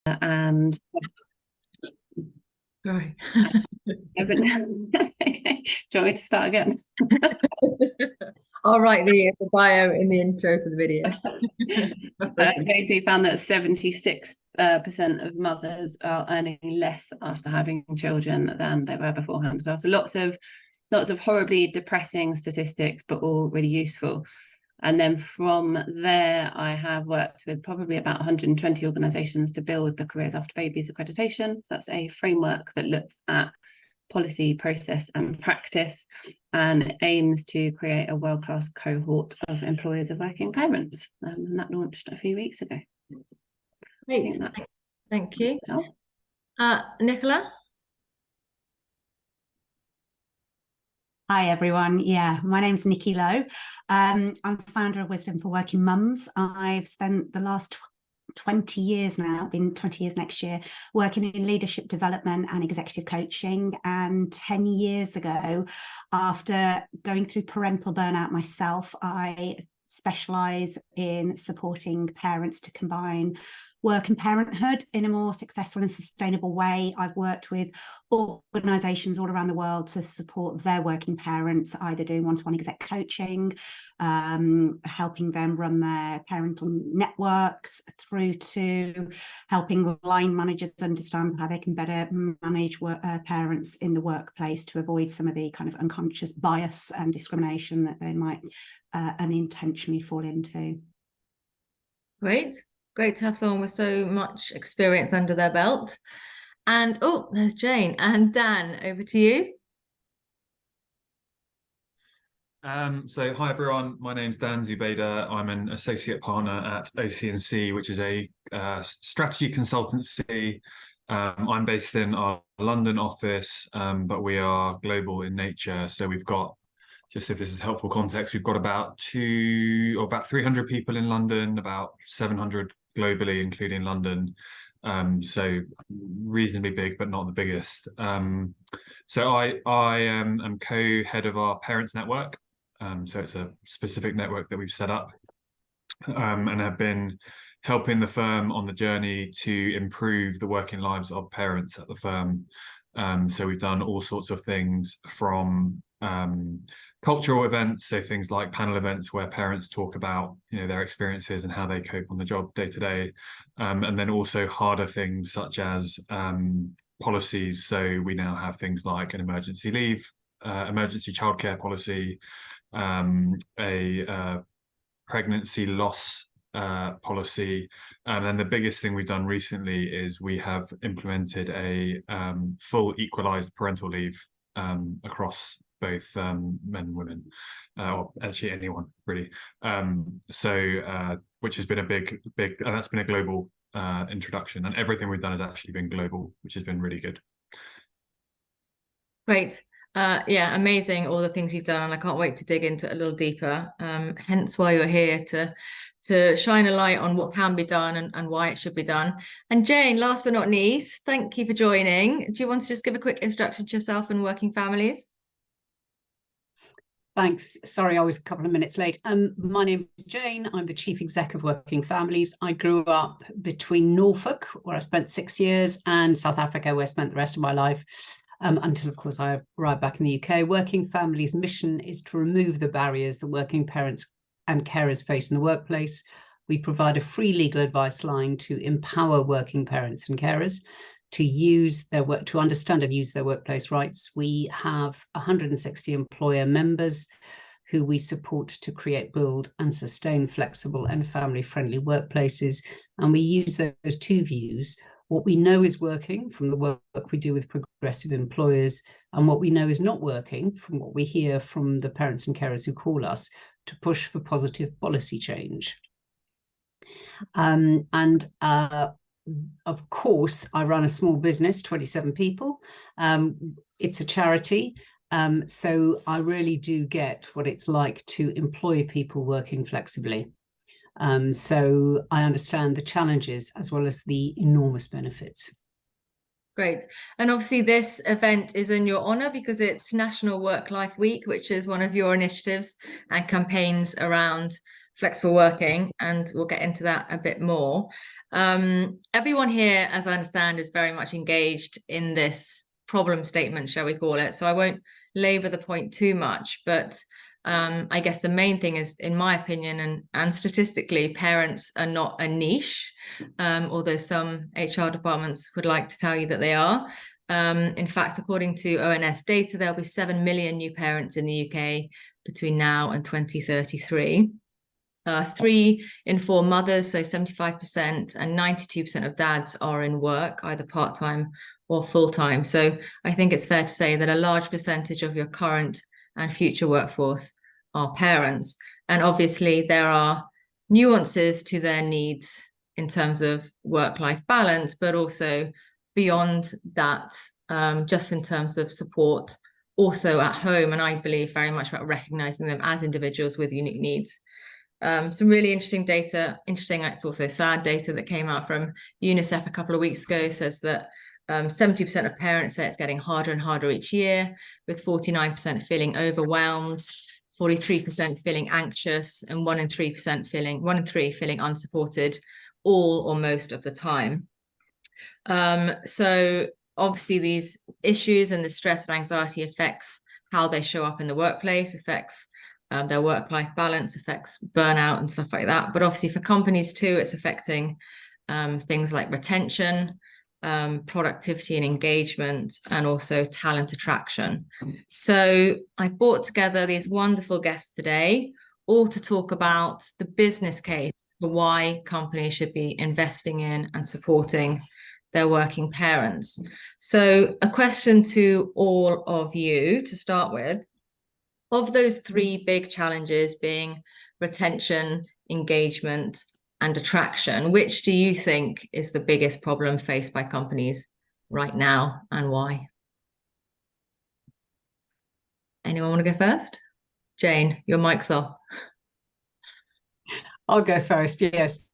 and Sorry. okay. Do you want me to start again? I'll write the bio in the intro to the video. Basically found that 76% of mothers are earning less after having children than they were beforehand. So lots of horribly depressing statistics, but all really useful. And then from there, I have worked with probably about 120 organisations to build the Careers After Babies accreditation. So that's a framework that looks at policy, process and practice, and aims to create a world-class cohort of employers of working parents. And that launched a few weeks ago. Great. Thank you. Nicola? Hi everyone. Yeah, my name's Nikki Lowe. I'm founder of Wisdom for Working Mums. I've spent the last 20 years now, been 20 years next year, working in leadership development and executive coaching. And 10 years ago, after going through parental burnout myself, I specialise in supporting parents to combine work and parenthood in a more successful and sustainable way. I've worked with organisations all around the world to support their working parents, either doing one-to-one exec coaching, helping them run their parental networks, through to helping line managers understand how they can better manage parents in the workplace to avoid some of the kind of unconscious bias and discrimination that they might unintentionally fall into. Great to have someone with so much experience under their belt. And oh, there's Jane. And Dan, over to you. So hi everyone, my name's Dan Zubaydah. I'm an associate partner at OC&C, which is a strategy consultancy. I'm based in our London office, but we are global in nature. So we've got, just if this is helpful context, we've got about 300 people in London, about 700 globally, including London. So reasonably big, but not the biggest. So I am co-head of our parents network. So it's a specific network that we've set up, and have been helping the firm on the journey to improve the working lives of parents at the firm. So we've done all sorts of things, from cultural events, so things like panel events where parents talk about their experiences and how they cope on the job day to day, and then also harder things such as policies. So we now have things like an emergency leave, emergency childcare policy, a pregnancy loss policy, and then the biggest thing we've done recently is we have implemented a full equalised parental leave across both men and women, or actually anyone really. So which has been a big, and that's been a global introduction, and everything we've done has actually been global, which has been really good. Great. Yeah, amazing, all the things you've done, and I can't wait to dig into it a little deeper. Hence why you're here, to shine a light on what can be done and why it should be done. And Jane, last but not least, thank you for joining. Do you want to just give a quick introduction to yourself and working families? Thanks. Sorry, I was a couple of minutes late. My name is Jane. I'm the Chief Exec of Working Families. I grew up between Norfolk, where I spent 6 years, and South Africa, where I spent the rest of my life, until, of course, I arrived back in the UK. Working Families' mission is to remove the barriers that working parents and carers face in the workplace. We provide a free legal advice line to empower working parents and carers to use their work, to understand and use their workplace rights. We have 160 employer members who we support to create, build and sustain flexible and family-friendly workplaces. And we use those two views: what we know is working from the work we do with progressive employers, and what we know is not working from what we hear from the parents and carers who call us, to push for positive policy change. Of course, I run a small business, 27 people. It's a charity. So I really do get what it's like to employ people working flexibly. So I understand the challenges as well as the enormous benefits. Great. And obviously this event is in your honour because it's National Work Life Week, which is one of your initiatives and campaigns around flexible working, and we'll get into that a bit more. Everyone here, as I understand, is very much engaged in this problem statement, shall we call it. So I won't labor the point too much, but I guess the main thing is, in my opinion, and statistically, parents are not a niche, although some HR departments would like to tell you that they are. In fact, according to ONS data, there'll be 7 million new parents in the UK between now and 2033. 3 in 4 mothers, so 75%, and 92% of dads are in work, either part-time or full-time. So I think it's fair to say that a large percentage of your current and future workforce are parents. And obviously there are nuances to their needs in terms of work-life balance, but also beyond that, just in terms of support also at home. And I believe very much about recognizing them as individuals with unique needs. Some really interesting data, it's also sad data that came out from UNICEF a couple of weeks ago, says that 70% of parents say it's getting harder and harder each year, with 49% feeling overwhelmed, 43% feeling anxious, and 1 in 3 feeling unsupported all or most of the time. So obviously these issues and the stress and anxiety affects how they show up in the workplace, affects their work-life balance, affects burnout and stuff like that. But obviously for companies too, it's affecting things like retention, productivity and engagement, and also talent attraction. So I brought together these wonderful guests today, all to talk about the business case for why companies should be investing in and supporting their working parents. So a question to all of you to start with: of those 3 big challenges being retention, engagement, and attraction, which do you think is the biggest problem faced by companies right now, and why? Anyone want to go first? Jane, your mic's off. I'll go first, yes.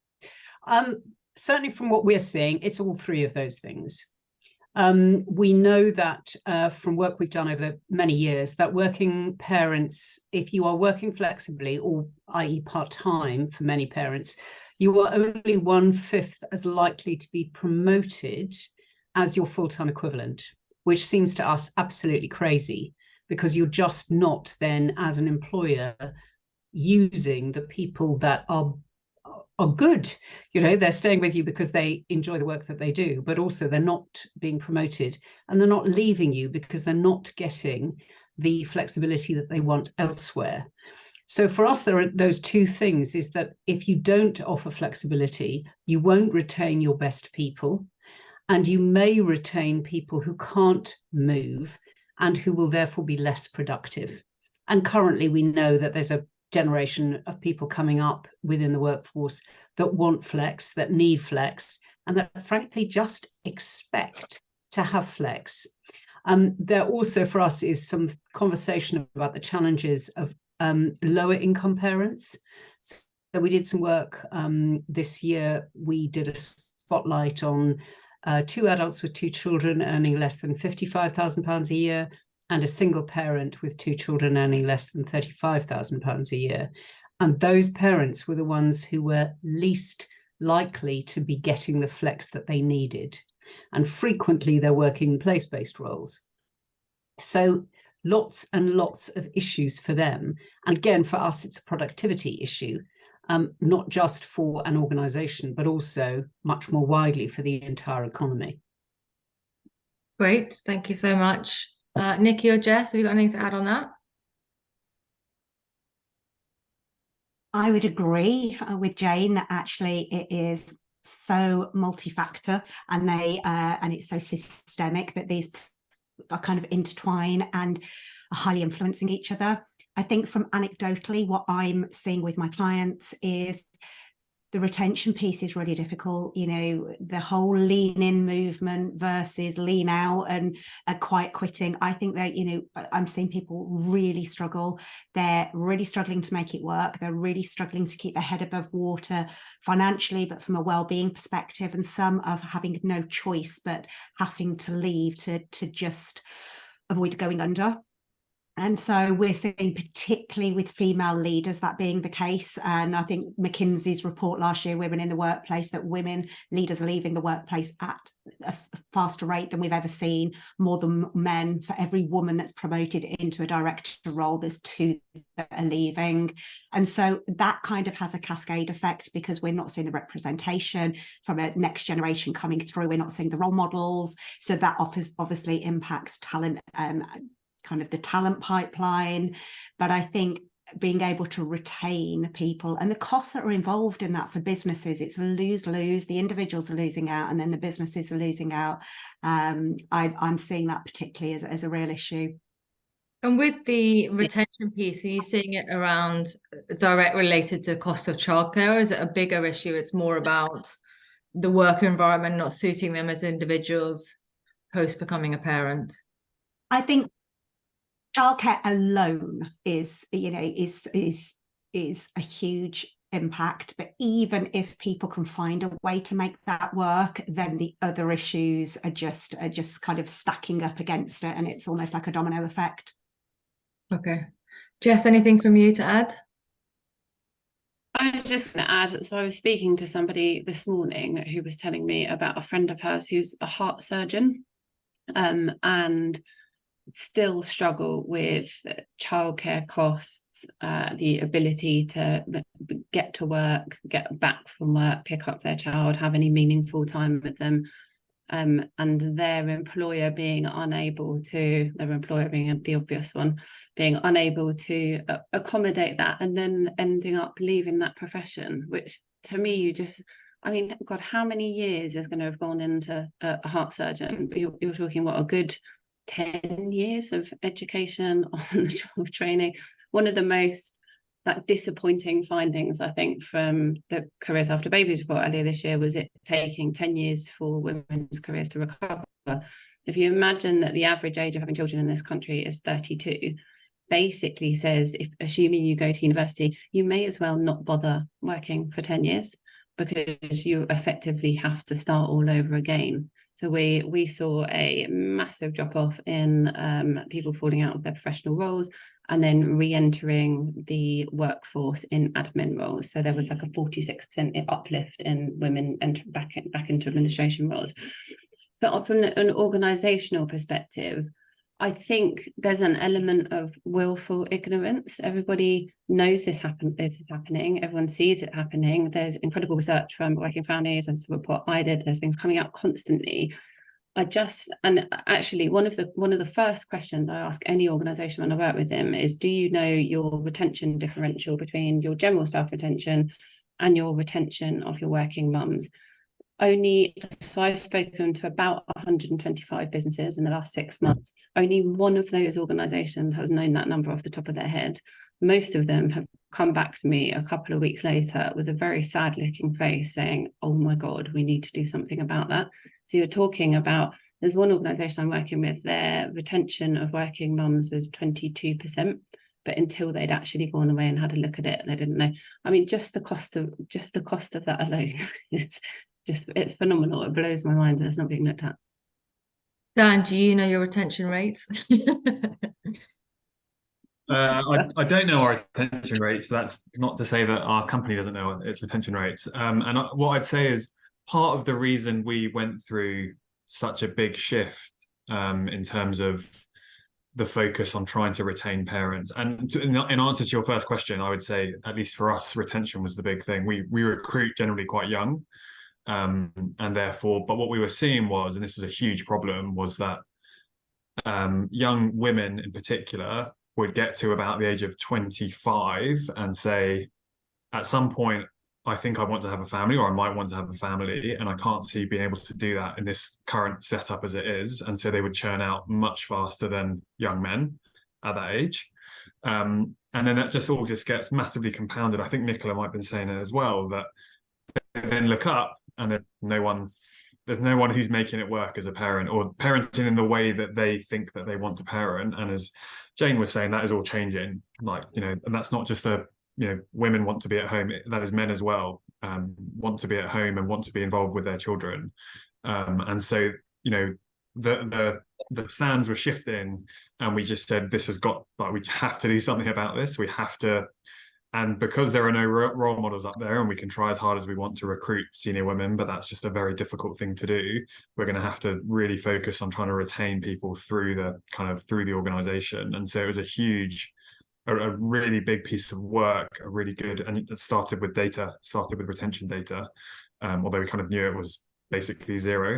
Certainly from what we're seeing, it's all 3 of those things. We know that from work we've done over many years, that working parents, if you are working flexibly, or i.e. part-time for many parents, you are only 1/5 as likely to be promoted as your full-time equivalent, which seems to us absolutely crazy, because you're just not then, as an employer, using the people that are good. You know, they're staying with you because they enjoy the work that they do, but also they're not being promoted, and they're not leaving you because they're not getting the flexibility that they want elsewhere. So for us, there are those 2 things, is that if you don't offer flexibility, you won't retain your best people, and you may retain people who can't move and who will therefore be less productive. And currently we know that there's a generation of people coming up within the workforce that want flex, that need flex, and that frankly just expect to have flex. There also for us is some conversation about the challenges of lower income parents. So we did some work this year. We did a spotlight on 2 adults with 2 children earning less than £55,000 a year, and a single parent with 2 children earning less than £35,000 a year. And those parents were the ones who were least likely to be getting the flex that they needed. And frequently they're working place-based roles. So lots and lots of issues for them. And again, for us, it's a productivity issue, not just for an organisation, but also much more widely for the entire economy. Great, thank you so much. Nikki or Jess, have you got anything to add on that? I would agree with Jane that actually it is so multi-factor, and it's so systemic that these are kind of intertwine and are highly influencing each other. I think from anecdotally, what I'm seeing with my clients is the retention piece is really difficult. You know, the whole lean in movement versus lean out and quiet quitting. I think that, you know, I'm seeing people really struggle. They're really struggling to make it work. They're really struggling to keep their head above water financially, but from a well-being perspective, and some are having no choice but having to leave to just avoid going under. And so we're seeing, particularly with female leaders, that being the case. And I think McKinsey's report last year, Women in the Workplace, that women leaders are leaving the workplace at a faster rate than we've ever seen, more than men. For every woman that's promoted into a director role, there's 2 that are leaving. And so that kind of has a cascade effect, because we're not seeing the representation from a next generation coming through. We're not seeing the role models. So that obviously impacts talent, kind of the talent pipeline. But I think being able to retain people, and the costs that are involved in that for businesses, it's a lose-lose. The individuals are losing out, and then the businesses are losing out. I'm seeing that particularly as a real issue. And with the retention piece, are you seeing it around direct related to cost of childcare, or is it a bigger issue? It's more about the work environment not suiting them as individuals post becoming a parent? I think childcare alone is a huge impact, but even if people can find a way to make that work, then the other issues are just kind of stacking up against it, and it's almost like a domino effect. Okay, Jess, anything from you to add? I was just going to add, so I was speaking to somebody this morning who was telling me about a friend of hers who's a heart surgeon, and still struggle with childcare costs, the ability to get to work, get back from work, pick up their child, have any meaningful time with them, and their employer being the obvious one, being unable to accommodate that, and then ending up leaving that profession, which to me, God, how many years is going to have gone into a heart surgeon? You're talking, what, a good 10 years of education on job training. One of the most disappointing findings, I think, from the Careers After Babies report earlier this year was it taking 10 years for women's careers to recover. If you imagine that the average age of having children in this country is 32, basically says, if assuming you go to university, you may as well not bother working for 10 years, because you effectively have to start all over again. So we saw a massive drop off in people falling out of their professional roles and then re-entering the workforce in admin roles. So there was like a 46% uplift in women entering back into administration roles. But from an organisational perspective, I think there's an element of willful ignorance. Everybody knows this is happening. Everyone sees it happening. There's incredible research from Working Families. There's a report I did. There's things coming out constantly. And actually, one of the first questions I ask any organisation when I work with them is, do you know your retention differential between your general staff retention and your retention of your working mums? So I've spoken to about 125 businesses in the last 6 months. Only one of those organisations has known that number off the top of their head. Most of them have come back to me a couple of weeks later with a very sad looking face saying, oh my God, we need to do something about that. So you're talking about, there's one organisation I'm working with, their retention of working mums was 22%. But until they'd actually gone away and had a look at it, they didn't know. I mean, just the cost of that alone it's phenomenal. It blows my mind, and it's not being looked at. Dan, do you know your retention rates? I don't know our retention rates, but that's not to say that our company doesn't know its retention rates. What I'd say is part of the reason we went through such a big shift in terms of the focus on trying to retain parents. And in answer to your first question, I would say, at least for us, retention was the big thing. We recruit generally quite young. And therefore, but what we were seeing was, and this was a huge problem, was that young women in particular would get to about the age of 25 and say, at some point, I think I want to have a family, or I might want to have a family, and I can't see being able to do that in this current setup as it is. And so they would churn out much faster than young men at that age. And then that just all gets massively compounded. I think Nicola might have been saying it as well, that they then look up and there's no one who's making it work as a parent, or parenting in the way that they think that they want to parent. And as Jane was saying, that is all changing. And that's not just women want to be at home, that is men as well, want to be at home and want to be involved with their children. And so, the sands were shifting, and we just said, this has got, like, we have to do something about this. We have to. And because there are no role models up there, and we can try as hard as we want to recruit senior women, but that's just a very difficult thing to do. We're going to have to really focus on trying to retain people through the organization. And so it was a really big piece of work, a really good, and it started with retention data, although we kind of knew it was basically zero.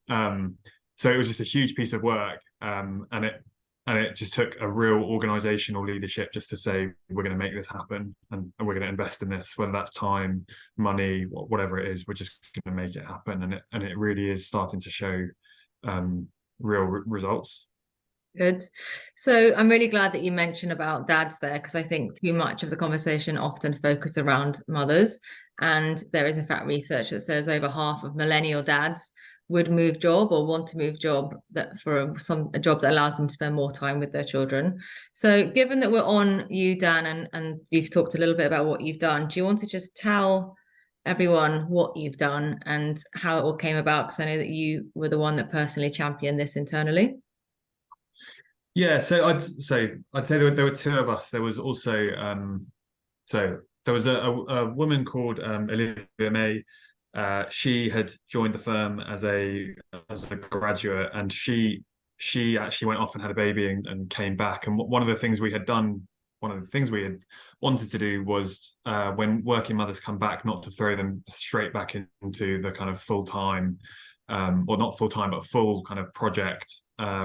So it was just a huge piece of work, and it just took a real organizational leadership just to say, we're going to make this happen, and we're going to invest in this, whether that's time, money, whatever it is, we're just going to make it happen. And it really is starting to show real results. Good. So I'm really glad that you mentioned about dads there, because I think too much of the conversation often focus around mothers. And there is in fact research that says over half of millennial dads would move job or want to move job for a job that allows them to spend more time with their children. So given that we're on you, Dan, and you've talked a little bit about what you've done, do you want to just tell everyone what you've done and how it all came about? Because I know that you were the one that personally championed this internally. Yeah, so I'd say there were two of us. There was also there was a woman called Olivia May. She had joined the firm as a graduate, and she actually went off and had a baby and came back. And one of the things we had wanted to do was, when working mothers come back, not to throw them straight back into the kind of full-time, or not full-time, but full kind of project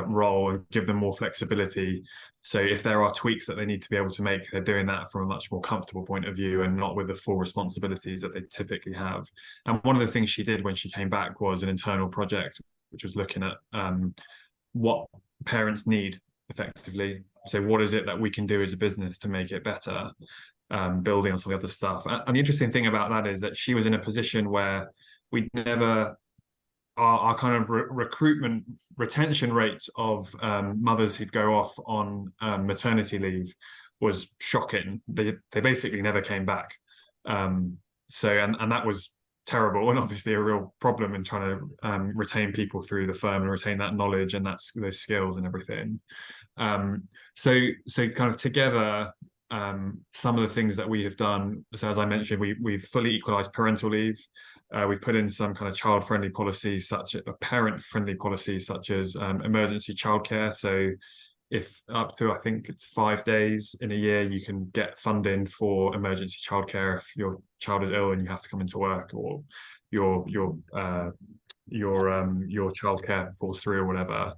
role, and give them more flexibility. So if there are tweaks that they need to be able to make, they're doing that from a much more comfortable point of view, and not with the full responsibilities that they typically have. And one of the things she did when she came back was an internal project, which was looking at what parents need effectively. So what is it that we can do as a business to make it better, building on some of the other stuff. And the interesting thing about that is that she was in a position where we'd never, our kind of recruitment retention rates of mothers who'd go off on maternity leave was shocking. They basically never came back. So that was terrible, and obviously a real problem in trying to retain people through the firm and retain that knowledge and those skills and everything. So kind of together, some of the things that we have done, so as I mentioned, we've fully equalized parental leave. We've put in some kind of child-friendly policies, parent-friendly policies, such as emergency childcare. So if up to, I think it's 5 days in a year, you can get funding for emergency childcare if your child is ill and you have to come into work, or your childcare falls through or whatever.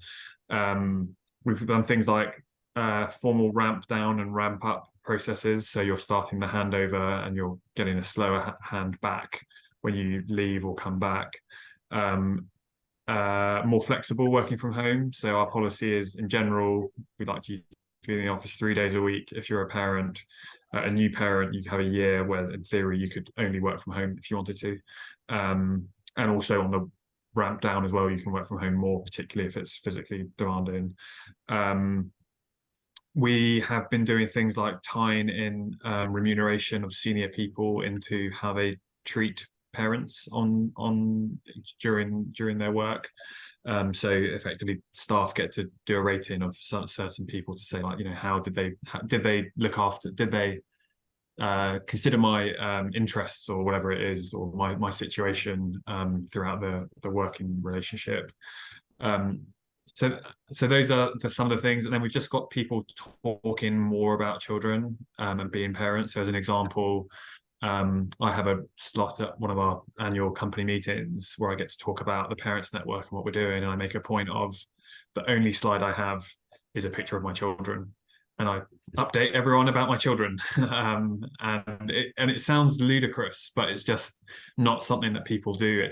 We've done things like formal ramp down and ramp up processes. So you're starting the handover and you're getting a slower hand back when you leave or come back. More flexible working from home. So our policy is, in general, we'd like you to be in the office 3 days a week. If you're a parent, a new parent, you have a year where in theory you could only work from home if you wanted to. And also on the ramp down as well, you can work from home more, particularly if it's physically demanding. We have been doing things like tying in remuneration of senior people into how they treat parents during their work. So effectively staff get to do a rating of certain people to say, like, how did they look after, did they consider my interests or whatever it is, or my situation throughout the working relationship. So those are some of the things. And then we've just got people talking more about children and being parents. So as an example, I have a slot at one of our annual company meetings where I get to talk about the Parents Network and what we're doing. And I make a point of the only slide I have is a picture of my children. And I update everyone about my children. And it sounds ludicrous, but it's just not something that people do.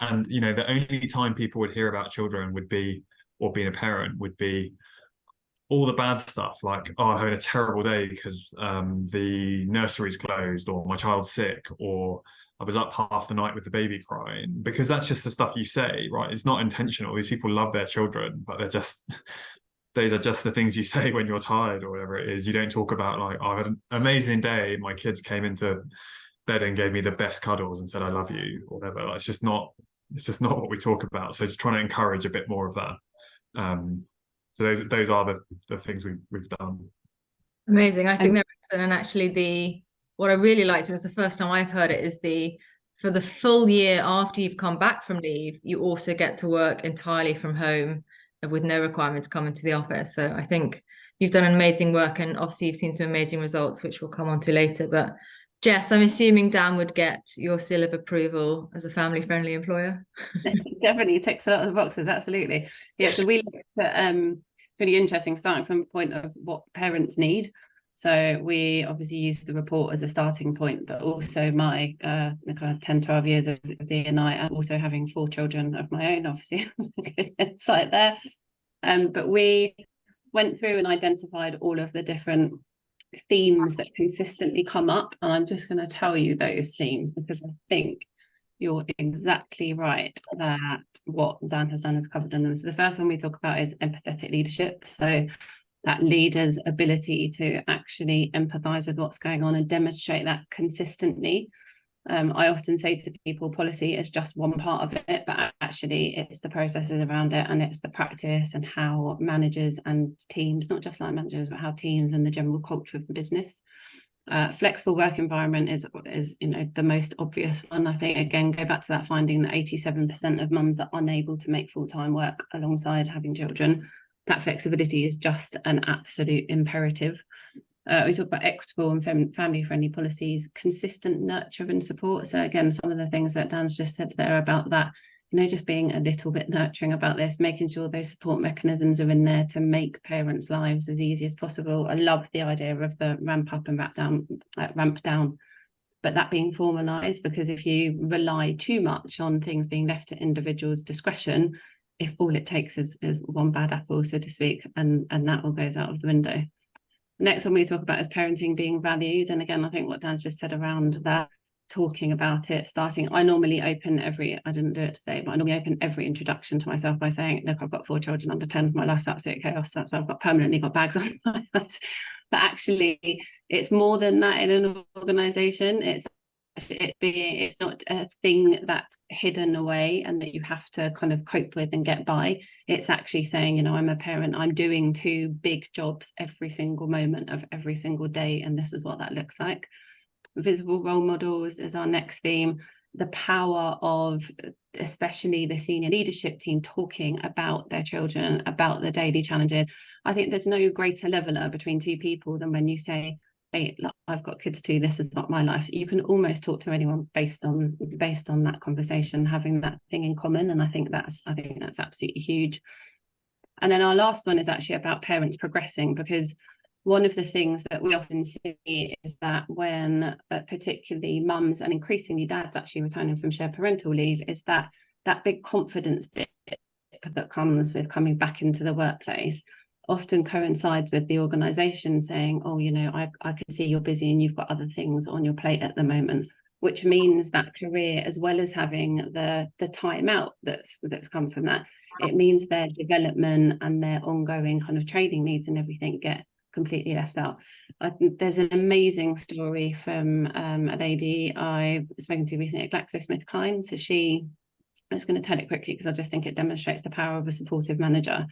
The only time people would hear about children would be, or being a parent, would be all the bad stuff, like, oh, I'm having a terrible day because the nursery's closed, or my child's sick, or I was up half the night with the baby crying, because that's just the stuff you say, right? It's not intentional. These people love their children, but those are just the things you say when you're tired or whatever it is. You don't talk about, like, oh, I had an amazing day, my kids came into bed and gave me the best cuddles and said I love you, or whatever. It's just not it's just not what we talk about. So it's trying to encourage a bit more of that. So those are the things we've done. Amazing. I think they're excellent. And actually what I really liked, it was the first time I've heard it, is for the full year after you've come back from leave, you also get to work entirely from home with no requirement to come into the office. So I think you've done amazing work, and obviously you've seen some amazing results, which we'll come on to later. But Jess, I'm assuming Dan would get your seal of approval as a family-friendly employer. It definitely ticks a lot of the boxes, absolutely. Yeah, so we looked at really interesting, starting from the point of what parents need. So we obviously use the report as a starting point, but also my kind of 10, 12 years of DEI, and also having 4 children of my own, obviously, good insight there. But we went through and identified all of the different themes that consistently come up, and I'm just going to tell you those themes because I think you're exactly right that what Dan has done is covered in them. So the first one we talk about is empathetic leadership. So that leader's ability to actually empathize with what's going on and demonstrate that consistently. I often say to people, policy is just one part of it, but actually it's the processes around it, and it's the practice and how managers and teams, not just line managers, but how teams and the general culture of the business. Flexible work environment is the most obvious one. I think, again, go back to that finding that 87% of mums are unable to make full-time work alongside having children. That flexibility is just an absolute imperative. We talk about equitable and family-friendly policies, consistent nurture and support. So again, some of the things that Dan's just said there about that, just being a little bit nurturing about this, making sure those support mechanisms are in there to make parents' lives as easy as possible. I love the idea of the ramp up and ramp down, but that being formalised, because if you rely too much on things being left to individuals' discretion, if all it takes is one bad apple, so to speak, and that all goes out of the window. Next one we talk about is parenting being valued. And again, I think what Dan's just said around that, talking about it, I normally open I didn't do it today, but I normally open every introduction to myself by saying, look, I've got 4 children under 10, my life's absolute chaos, so I've permanently got bags on my eyes. But actually, it's more than that in an organisation. It's not a thing that's hidden away and that you have to kind of cope with and get by. It's actually saying, I'm a parent, I'm doing 2 big jobs every single moment of every single day, and this is what that looks like. Visible role models is our next theme. The power of especially the senior leadership team talking about their children, about the daily challenges. I think there's no greater leveler between 2 people than when you say, hey, look, I've got kids too, this is not my life. You can almost talk to anyone based on that conversation, having that thing in common. And I think that's absolutely huge. And then our last one is actually about parents progressing, because one of the things that we often see is that when particularly mums and increasingly dads actually returning from shared parental leave, is that big confidence dip that comes with coming back into the workplace often coincides with the organisation saying, oh, I can see you're busy and you've got other things on your plate at the moment, which means that career, as well as having the time out that's come from that, it means their development and their ongoing kind of training needs and everything get completely left out. There's an amazing story from a lady I've spoken to recently at GlaxoSmithKline. So I'm just going to tell it quickly because I just think it demonstrates the power of a supportive manager.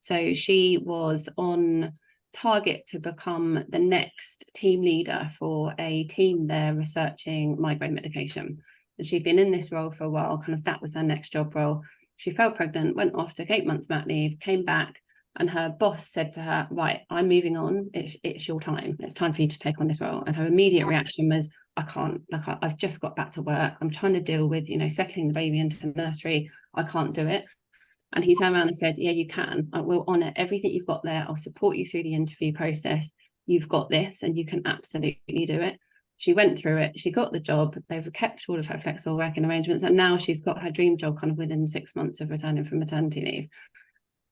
So she was on target to become the next team leader for a team there researching migraine medication. And she'd been in this role for a while, kind of that was her next job role. She fell pregnant, went off, took 8 months mat leave, came back, and her boss said to her, right, I'm moving on, it's your time, it's time for you to take on this role. And her immediate reaction was, I can't, I've just got back to work, I'm trying to deal with, settling the baby into nursery, I can't do it. And he turned around and said, yeah, you can. I will honour everything you've got there. I'll support you through the interview process. You've got this and you can absolutely do it. She went through it. She got the job. They've kept all of her flexible working arrangements. And now she's got her dream job kind of within 6 months of returning from maternity leave.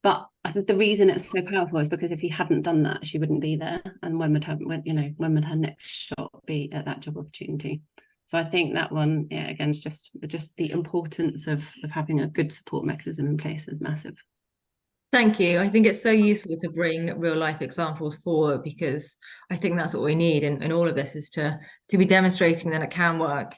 But I think the reason it's so powerful is because if he hadn't done that, she wouldn't be there. And when would her next shot be at that job opportunity? So I think that one, yeah, again, is just the importance of having a good support mechanism in place is massive. Thank you. I think it's so useful to bring real life examples forward, because I think that's what we need in all of this, is to be demonstrating that it can work.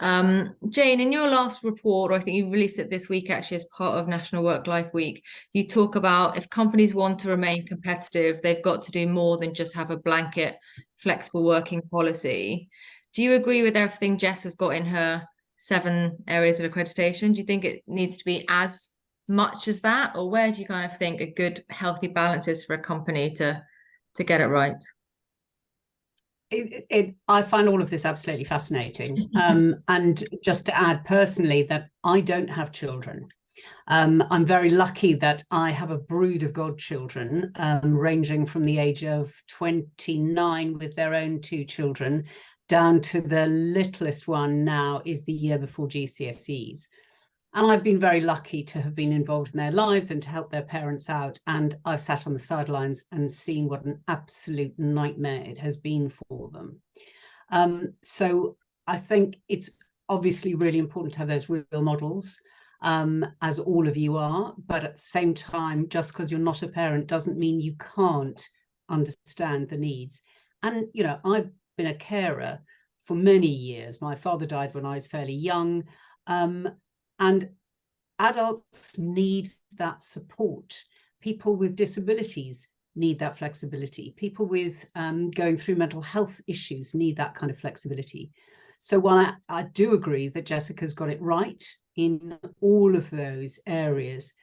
Jane, in your last report, or I think you released it this week actually as part of National Work Life Week, you talk about if companies want to remain competitive, they've got to do more than just have a blanket flexible working policy. Do you agree with everything Jess has got in her 7 areas of accreditation? Do you think it needs to be as much as that, or where do you kind of think a good healthy balance is for a company to get it right? I find all of this absolutely fascinating. And just to add personally that I don't have children. I'm very lucky that I have a brood of godchildren, ranging from the age of 29 with their own 2 children, down to the littlest one now is the year before GCSEs. And I've been very lucky to have been involved in their lives and to help their parents out. And I've sat on the sidelines and seen what an absolute nightmare it has been for them. So I think it's obviously really important to have those real models, as all of you are. But at the same time, just because you're not a parent doesn't mean you can't understand the needs. And, you know, I've been a carer for many years. My father died when I was fairly young. And adults need that support. People with disabilities need that flexibility. People with going through mental health issues need that kind of flexibility. So while I do agree that Jessica's got it right in all of those areas,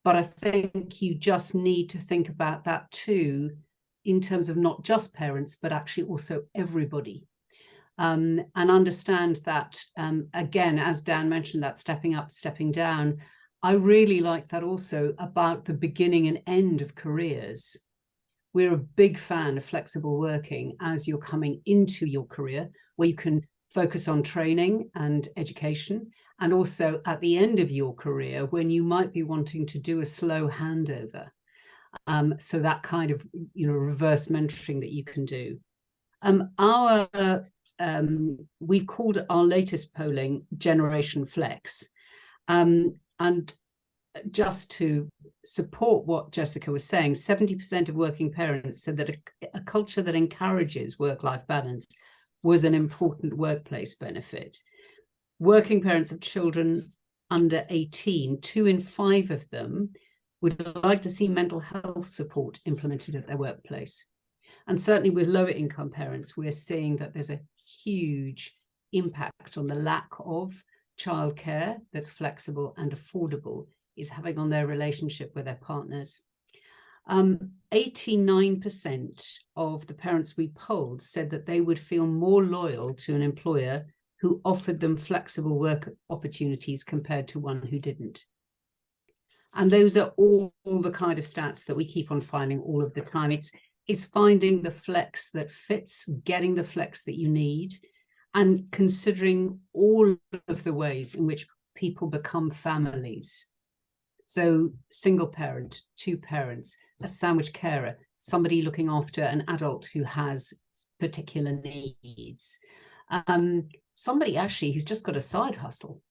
but I think you just need to think about that too, in terms of not just parents, but actually also everybody. And understand that, again, as Dan mentioned, that stepping up, stepping down, I really like that also about the beginning and end of careers. We're a big fan of flexible working as you're coming into your career, where you can focus on training and education, and also at the end of your career when you might be wanting to do a slow handover. So that kind of, you know, reverse mentoring that you can do. We've called our latest polling Generation Flex. And just to support what Jessica was saying, 70% of working parents said that a culture that encourages work-life balance was an important workplace benefit. Working parents of children under 18, 2 in 5 of them would like to see mental health support implemented at their workplace. And certainly with lower income parents, we're seeing that there's a huge impact on the lack of childcare that's flexible and affordable is having on their relationship with their partners. 89% of the parents we polled said that they would feel more loyal to an employer who offered them flexible work opportunities compared to one who didn't. And those are all the kind of stats that we keep on finding all of the time. It's finding the flex that fits, getting the flex that you need, and considering all of the ways in which people become families. So single parent, 2 parents, a sandwich carer, somebody looking after an adult who has particular needs. Somebody actually who's just got a side hustle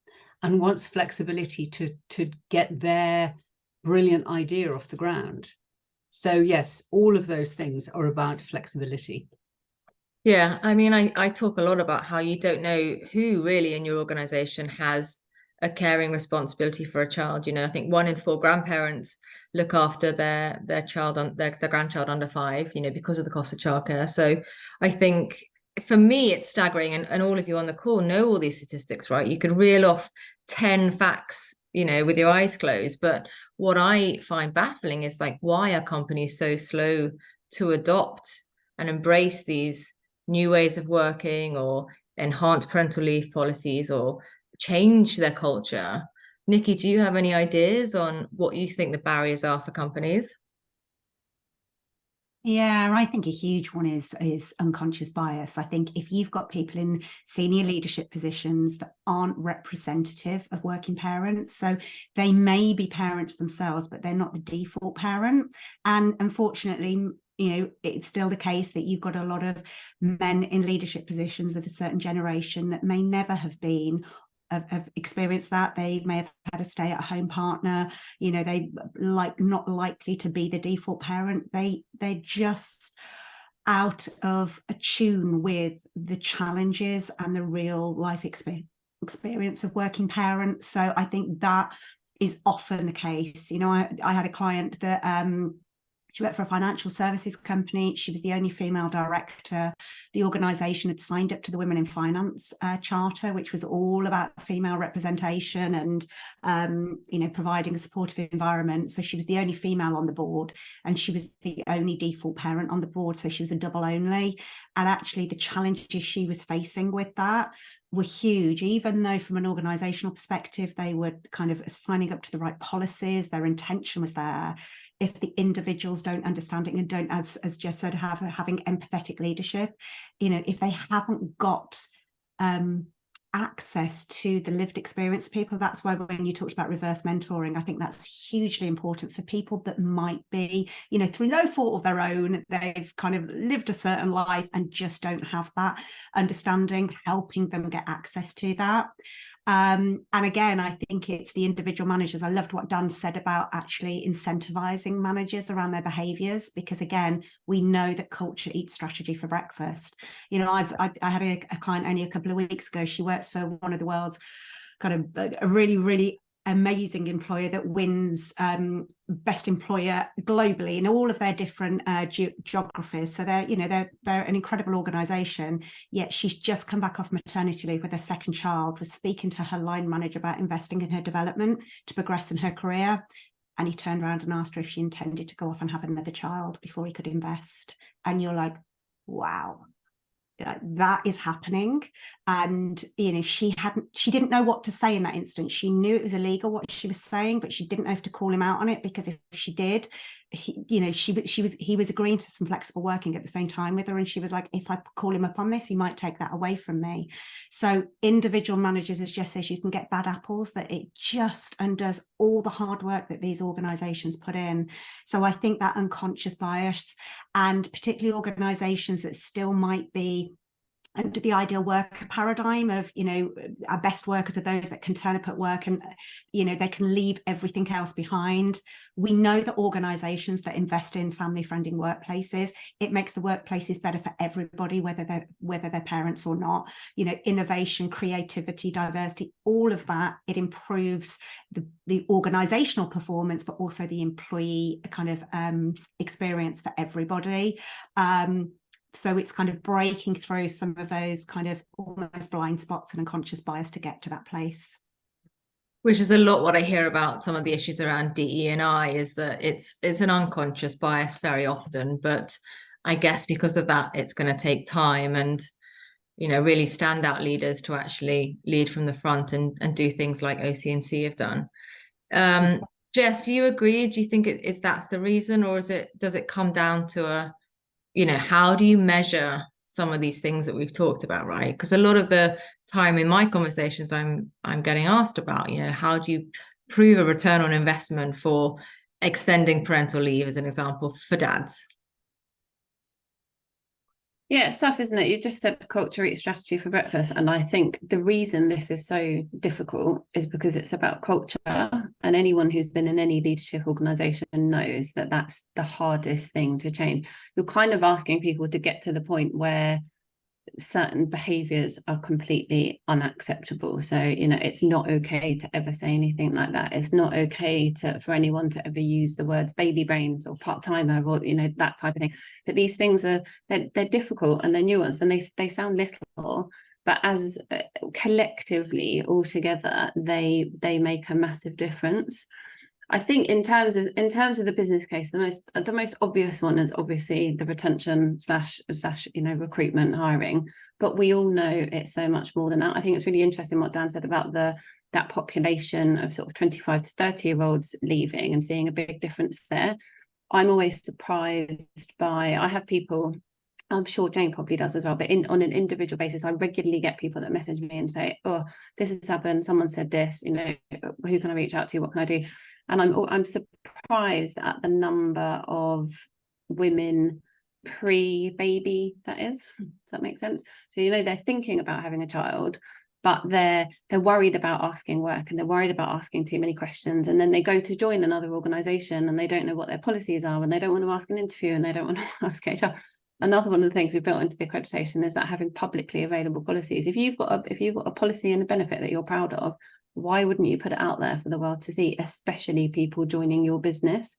and wants flexibility to get their brilliant idea off the ground. So yes, all of those things are about flexibility. Yeah, I mean, I talk a lot about how you don't know who really in your organization has a caring responsibility for a child. You know, I think 1 in 4 grandparents look after their child, their grandchild under 5, you know, because of the cost of childcare. So I think for me, it's staggering. And all of you on the call know all these statistics, right? You could reel off 10 facts, you know, with your eyes closed. But what I find baffling is like, why are companies so slow to adopt and embrace these new ways of working or enhance parental leave policies or change their culture? Nikki, do you have any ideas on what you think the barriers are for companies? Yeah, I think a huge one is unconscious bias. I think if you've got people in senior leadership positions that aren't representative of working parents, so they may be parents themselves, but they're not the default parent. And unfortunately, you know, it's still the case that you've got a lot of men in leadership positions of a certain generation that may never have been have experienced that. They may have had a stay-at-home partner, you know, they not likely to be the default parent. They're just out of tune with the challenges and the real life experience of working parents. So I think that is often the case. You know, I had a client that she worked for a financial services company. She was the only female director. The organisation had signed up to the Women in Finance Charter, which was all about female representation and, you know, providing a supportive environment. So she was the only female on the board, and she was the only default parent on the board. So she was a double only. And actually the challenges she was facing with that were huge, even though from an organisational perspective, they were kind of signing up to the right policies, their intention was there. If the individuals don't understand it and don't, as Jess said, having empathetic leadership, you know, if they haven't got access to the lived experience of people, that's why when you talked about reverse mentoring, I think that's hugely important for people that might be, you know, through no fault of their own, they've kind of lived a certain life and just don't have that understanding, helping them get access to that. And again, I think it's the individual managers. I loved what Dan said about actually incentivizing managers around their behaviors, because again, we know that culture eats strategy for breakfast. You know, I had a client only a couple of weeks ago. She works for one of the world's kind of a really, really amazing employer that wins best employer globally in all of their different geographies. So they're, you know, they're an incredible organization, yet she's just come back off maternity leave with her second child, was speaking to her line manager about investing in her development to progress in her career. And he turned around and asked her if she intended to go off and have another child before he could invest. And you're like, wow, that is happening. And you know, she didn't know what to say in that instance. She knew it was illegal what she was saying, but she didn't know if to call him out on it, because if she did, he was agreeing to some flexible working at the same time with her, and she was like, if I call him up on this, he might take that away from me. So individual managers, as Jess says, you can get bad apples, that it just undoes all the hard work that these organizations put in. So I think that unconscious bias, and particularly organizations that still might be under the ideal worker paradigm of, you know, our best workers are those that can turn up at work and, you know, they can leave everything else behind. We know that organizations that invest in family-friendly workplaces, it makes the workplaces better for everybody, whether they're parents or not. You know, innovation, creativity, diversity, all of that, it improves the organizational performance, but also the employee kind of experience for everybody. So it's kind of breaking through some of those kind of almost blind spots and unconscious bias to get to that place. Which is a lot what I hear about some of the issues around DE&I, is that it's an unconscious bias very often, but I guess because of that, it's going to take time and, you know, really standout leaders to actually lead from the front and do things like OC&C have done. Jess, do you agree? Do you think that's the reason, or does it come down to you know, how do you measure some of these things that we've talked about, right? Because a lot of the time in my conversations, I'm getting asked about, you know, how do you prove a return on investment for extending parental leave, as an example, for dads? Yeah, it's tough, isn't it? You just said culture eats strategy for breakfast. And I think the reason this is so difficult is because it's about culture. And anyone who's been in any leadership organization knows that that's the hardest thing to change. You're kind of asking people to get to the point where certain behaviors are completely unacceptable. So, you know, it's not okay to ever say anything like that. It's not okay for anyone to ever use the words baby brains or part-timer or, you know, that type of thing. But these things they're difficult and they're nuanced, and they sound little, but as collectively all together, they make a massive difference. I think in terms of the business case, the most obvious one is obviously the retention slash you know, recruitment, hiring. But we all know it's so much more than that. I think it's really interesting what Dan said about that population of sort of 25 to 30-year-olds leaving and seeing a big difference there. I'm always surprised by, I have people, I'm sure Jane probably does as well, but on an individual basis, I regularly get people that message me and say, oh, this has happened, someone said this, you know, who can I reach out to, what can I do? And I'm surprised at the number of women pre-baby, that is. Does that make sense? So, you know, they're thinking about having a child, but they're worried about asking work, and they're worried about asking too many questions. And then they go to join another organization and they don't know what their policies are, and they don't want to ask an interview, and they don't want to ask HR. another one of the things we've built into the accreditation is that having publicly available policies. If you've got a policy and a benefit that you're proud of, why wouldn't you put it out there for the world to see, especially people joining your business?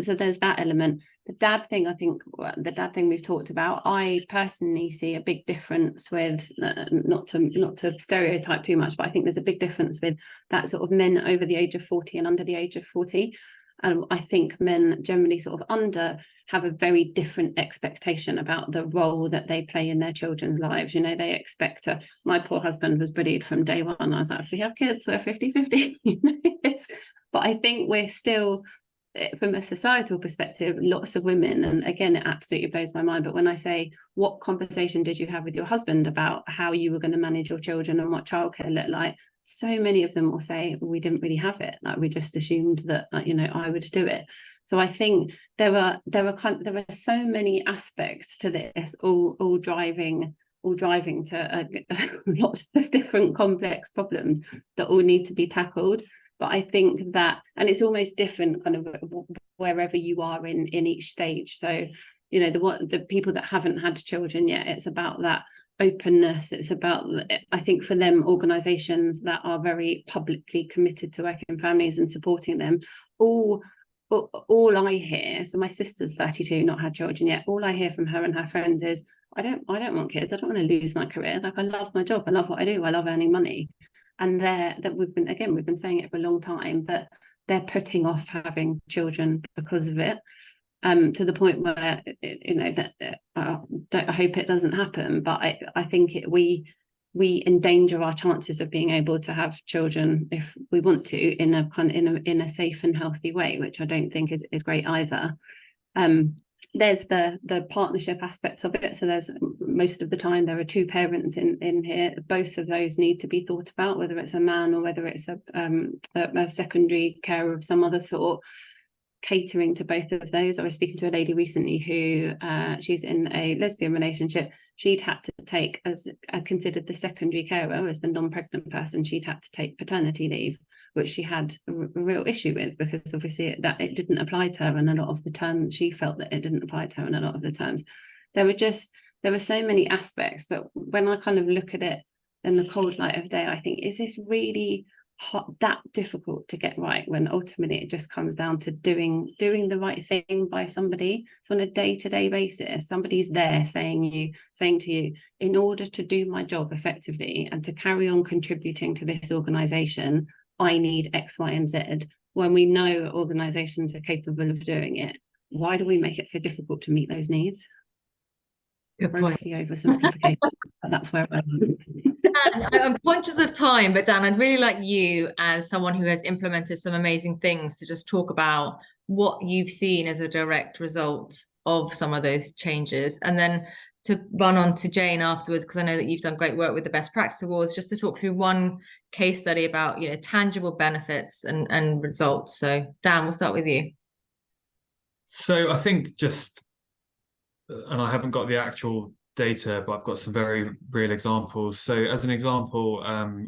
So there's that element. The dad thing, I think, the dad thing we've talked about, I personally see a big difference with, not to stereotype too much, but I think there's a big difference with that sort of men over the age of 40 and under the age of 40. And I think men generally sort of under have a very different expectation about the role that they play in their children's lives. You know, they expect my poor husband was bullied from day one. I was like, if we have kids, we're 50-50. You know, but I think we're still, from a societal perspective, lots of women, and again, it absolutely blows my mind, but when I say, what conversation did you have with your husband about how you were going to manage your children and what childcare looked like, so many of them will say, we didn't really have it, like we just assumed that, you know, I would do it. So I think there are so many aspects to this, all driving to lots of different complex problems that all need to be tackled. But I think that, and it's almost different kind of wherever you are in each stage. So, you know, the people that haven't had children yet, it's about that openness. It's about, I think for them, organisations that are very publicly committed to working families and supporting them, all I hear, so my sister's 32, not had children yet, all I hear from her and her friends is, I don't want kids, I don't want to lose my career, like I love my job, I love what I do, I love earning money. And we've been saying it for a long time, but they're putting off having children because of it, to the point where, you know, that I hope it doesn't happen, but I think we endanger our chances of being able to have children if we want to in a safe and healthy way, which I don't think is great either. There's the partnership aspects of it. So there's, most of the time there are two parents in here. Both of those need to be thought about, whether it's a man or whether it's a secondary carer of some other sort, catering to both of those. I was speaking to a lady recently who she's in a lesbian relationship. She'd had to take, as considered the secondary carer, as the non-pregnant person, she'd had to take paternity leave, which she had a real issue with, because obviously it didn't apply to her, and a lot of the terms, she felt that it didn't apply to her in a lot of the terms. There were so many aspects, but when I kind of look at it in the cold light of day, I think, is this really that difficult to get right, when ultimately it just comes down to doing the right thing by somebody? So on a day-to-day basis, somebody's there saying to you, in order to do my job effectively and to carry on contributing to this organisation, I need X, Y, and Z. When we know organisations are capable of doing it, why do we make it so difficult to meet those needs? Good point. Grossly oversimplification, but that's where I'm conscious of time, but Dan, I'd really like you, as someone who has implemented some amazing things, to just talk about what you've seen as a direct result of some of those changes, and then to run on to Jane afterwards, because I know that you've done great work with the Best Practice Awards, just to talk through one case study about, you know, tangible benefits and results. So Dan, we'll start with you. So I think just, and I haven't got the actual data, but I've got some very real examples. So as an example,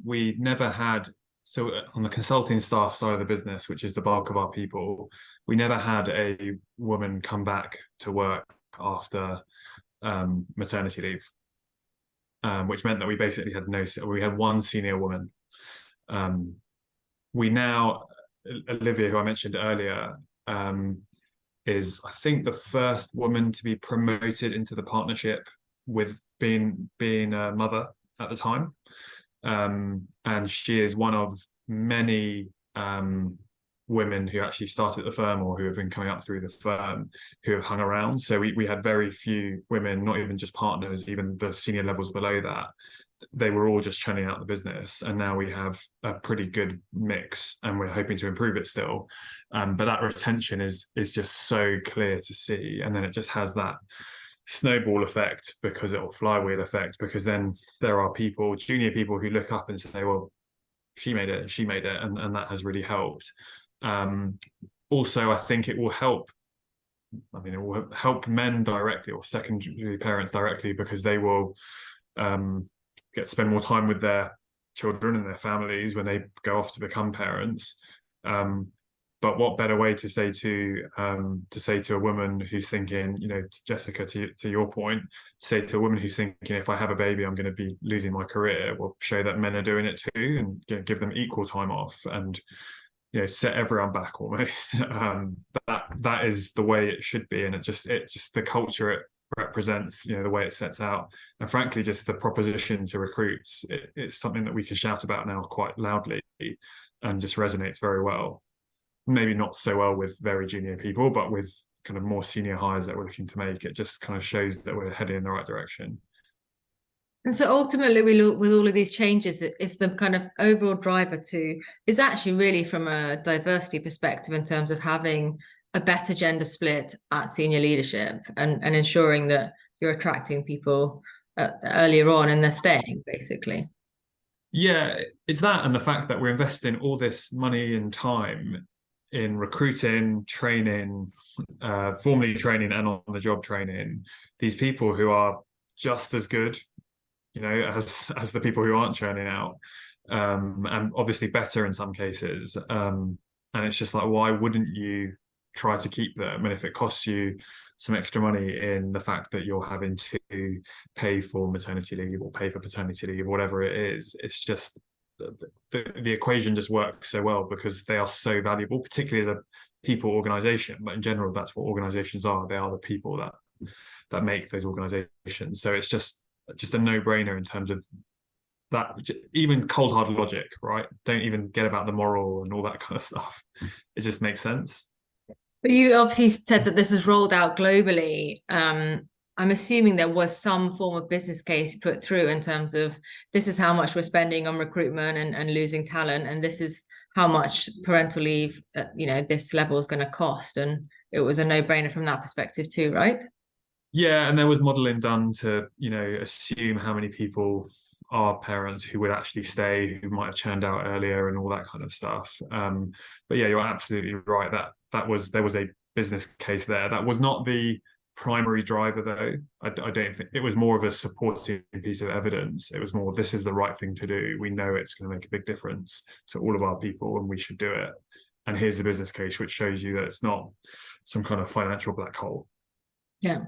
we never had, so on the consulting staff side of the business, which is the bulk of our people, we never had a woman come back to work after maternity leave, which meant that we basically had one senior woman. We now, Olivia, who I mentioned earlier, is, I think, the first woman to be promoted into the partnership, with being a mother at the time, and she is one of many women who actually started at the firm, or who have been coming up through the firm, who have hung around. So we had very few women, not even just partners, even the senior levels below that. They were all just churning out the business, and now we have a pretty good mix, and we're hoping to improve it still. But that retention is just so clear to see, and then it just has that snowball effect, or flywheel effect, because then there are junior people who look up and say, well, she made it, and that has really helped. Also, I think it will help, it will help men directly, or secondary parents directly, because they will get to spend more time with their children and their families when they go off to become parents. But But what better way to say to a woman who's thinking, you know, Jessica, to your point, say to a woman who's thinking, if I have a baby, I'm going to be losing my career. Well, show that men are doing it too, and give them equal time off, and you know, set everyone back almost. That is the way it should be, and it just the culture it represents, you know, the way it sets out, and frankly, just the proposition to recruits. It's something that we can shout about now quite loudly, and just resonates very well. Maybe not so well with very junior people, but with kind of more senior hires that we're looking to make, it just kind of shows that we're heading in the right direction. And so ultimately, we look with all of these changes, it's the kind of overall driver is actually really from a diversity perspective in terms of having a better gender split at senior leadership, and ensuring that you're attracting people earlier on and they're staying, basically. Yeah, it's that, and the fact that we're investing all this money and time in recruiting, training, formally training and on the job training these people who are just as good, you know, as the people who aren't churning out, and obviously better in some cases. And it's just like, why wouldn't you try to keep them? And if it costs you some extra money in the fact that you're having to pay for maternity leave or pay for paternity leave, whatever it is, it's just the equation just works so well, because they are so valuable, particularly as a people organization. But in general, that's what organizations are. They are the people that make those organizations. So it's just a no-brainer in terms of that. Even cold hard logic, right? Don't even get about the moral and all that kind of stuff. It just makes sense. But you obviously said that this was rolled out globally. I'm assuming there was some form of business case put through in terms of, this is how much we're spending on recruitment and losing talent, and this is how much parental leave, you know, this level is going to cost. And it was a no-brainer from that perspective too, right? Yeah, and there was modelling done to, you know, assume how many people are parents who would actually stay, who might have churned out earlier and all that kind of stuff. But yeah, you're absolutely right. There was a business case there. That was not the primary driver, though. I don't think it was more of a supporting piece of evidence. It was more, this is the right thing to do. We know it's going to make a big difference to all of our people, and we should do it. And here's the business case, which shows you that it's not some kind of financial black hole. Yeah.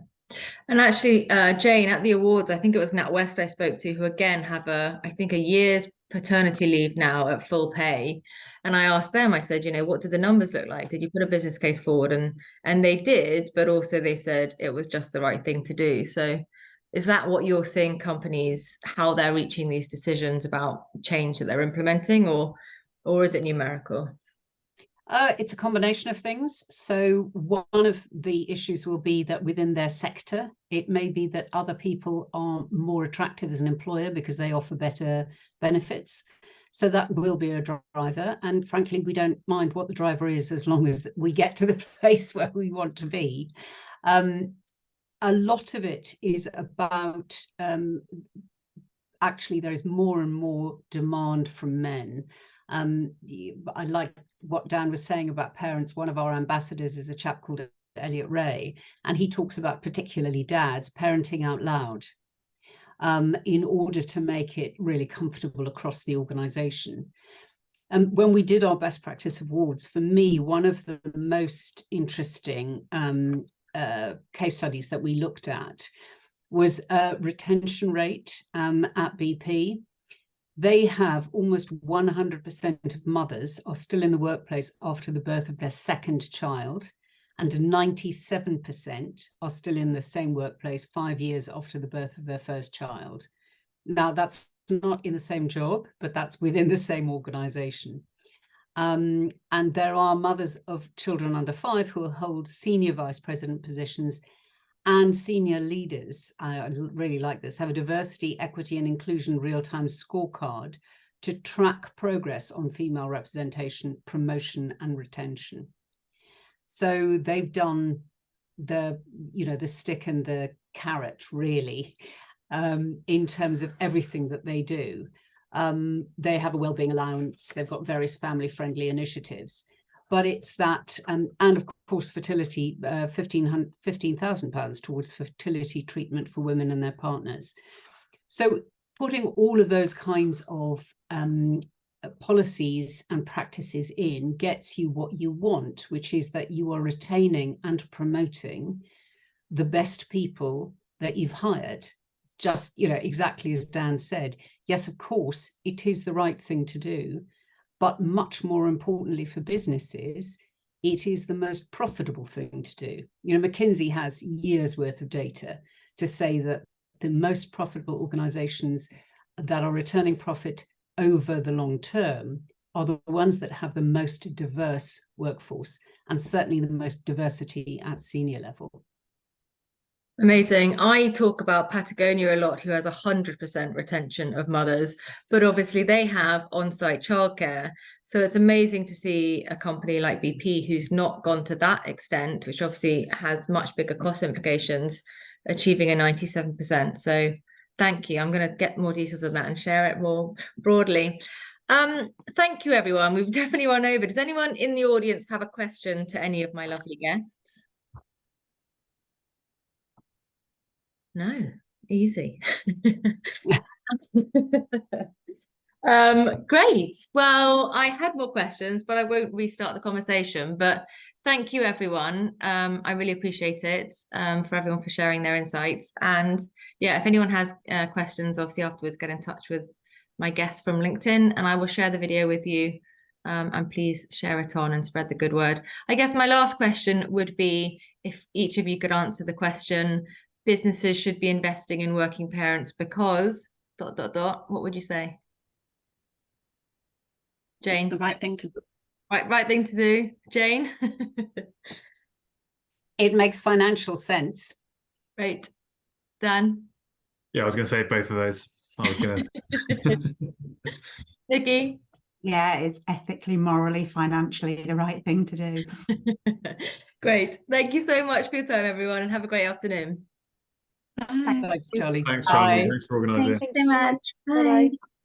And actually, Jane, at the awards, I think it was NatWest I spoke to, who again have I think a year's paternity leave now at full pay. And I asked them, I said, you know, what did the numbers look like? Did you put a business case forward? And they did, but also they said it was just the right thing to do. So is that what you're seeing companies, how they're reaching these decisions about change that they're implementing, or is it numerical? It's a combination of things. So one of the issues will be that within their sector, it may be that other people are more attractive as an employer because they offer better benefits. So that will be a driver. And frankly, we don't mind what the driver is as long as we get to the place where we want to be. A lot of it is about, actually, there is more and more demand from men. I like what Dan was saying about parents. One of our ambassadors is a chap called Elliot Ray, and he talks about particularly dads parenting out loud in order to make it really comfortable across the organization. And when we did our best practice awards, for me, one of the most interesting case studies that we looked at was retention rate at BP. They have almost 100% of mothers are still in the workplace after the birth of their second child, and 97% are still in the same workplace 5 years after the birth of their first child. Now, that's not in the same job, but that's within the same organization. And there are mothers of children under 5 who hold senior vice president positions, and senior leaders, I really like this, have a diversity, equity and inclusion real-time scorecard to track progress on female representation, promotion and retention. So they've done the stick and the carrot, really, in terms of everything that they do. They have a wellbeing allowance, they've got various family-friendly initiatives. But it's that, and of course, fertility, £15,000 towards fertility treatment for women and their partners. So putting all of those kinds of policies and practices in gets you what you want, which is that you are retaining and promoting the best people that you've hired. Just, exactly as Dan said, yes, of course, it is the right thing to do, but much more importantly for businesses, it is the most profitable thing to do. McKinsey has years worth of data to say that the most profitable organizations that are returning profit over the long term are the ones that have the most diverse workforce, and certainly the most diversity at senior level. Amazing. I talk about Patagonia a lot, who has 100% retention of mothers, but obviously they have on-site childcare. So it's amazing to see a company like BP, who's not gone to that extent, which obviously has much bigger cost implications, achieving a 97%. So thank you. I'm going to get more details on that and share it more broadly. Thank you, everyone. We've definitely run over. Does anyone in the audience have a question to any of my lovely guests? No, easy. Great. Well, I had more questions, but I won't restart the conversation. But thank you, everyone. I really appreciate it, for everyone for sharing their insights. And yeah, if anyone has questions, obviously afterwards, get in touch with my guests from LinkedIn, and I will share the video with you. And please share it on and spread the good word. I guess my last question would be, if each of you could answer the question, businesses should be investing in working parents because ... What would you say? Jane? It's the right thing to do. Right thing to do. Jane? It makes financial sense. Great. Dan? Yeah, I was going to say both of those. I was going to. Nikki? Yeah, it's ethically, morally, financially the right thing to do. Great. Thank you so much for your time, everyone, and have a great afternoon. Thanks, Charlie. Thanks, Charlie. Bye. Thanks for organising. Thanks so much. Bye. Bye.